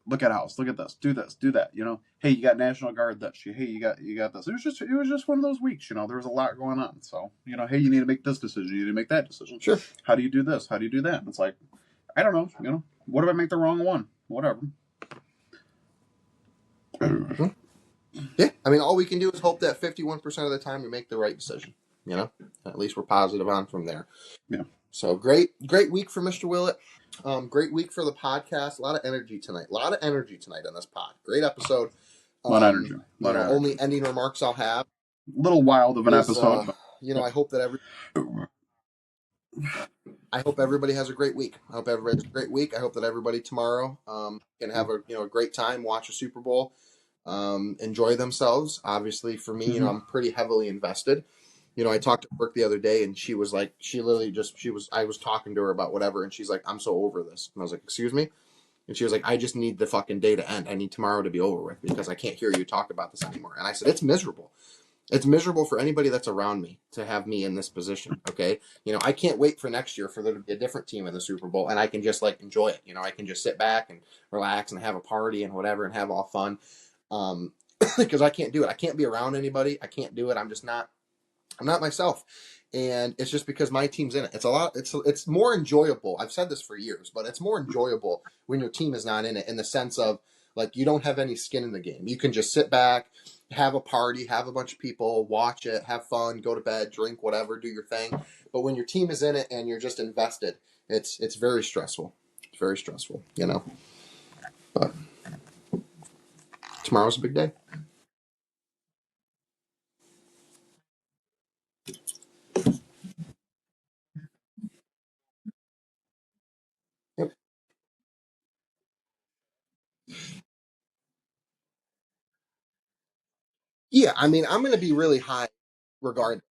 look at house, look at this, do this, do that. Hey, you got National Guard this. Hey, you got this. It was just one of those weeks. There was a lot going on. So hey, you need to make this decision. You need to make that decision. Sure. How do you do this? How do you do that? And it's like, I don't know. What if I make the wrong one? Whatever. Mm-hmm. Yeah, I mean, all we can do is hope that 51% of the time we make the right decision. At least we're positive on from there. Yeah. So great week for Mr. Willett. Great week for the podcast. A lot of energy tonight. On this pod. Great episode. A lot of energy. Only ending remarks I'll have. A little wild of an episode. I hope that I hope everybody has a great week. I hope that everybody tomorrow can have a great time, watch a Super Bowl, enjoy themselves. Obviously, for me, I'm pretty heavily invested. I talked to Brooke the other day, and she was like, I was talking to her about whatever, and she's like, I'm so over this. And I was like, excuse me? And she was like, I just need the fucking day to end. I need tomorrow to be over with because I can't hear you talk about this anymore. And I said, it's miserable. It's miserable for anybody that's around me to have me in this position. Okay. I can't wait for next year for there to be a different team in the Super Bowl and I can just enjoy it. I can just sit back and relax and have a party and whatever and have all fun. Because I can't do it. I can't be around anybody. I can't do it. I'm not myself. And it's just because my team's in it. It's more enjoyable. I've said this for years, but it's more enjoyable when your team is not in it in the sense of you don't have any skin in the game. You can just sit back, have a party, have a bunch of people, watch it, have fun, go to bed, drink, whatever, do your thing. But when your team is in it and you're just invested, it's very stressful. It's very stressful, But tomorrow's a big day. Yep. Yeah, I mean, I'm going to be really high regardless,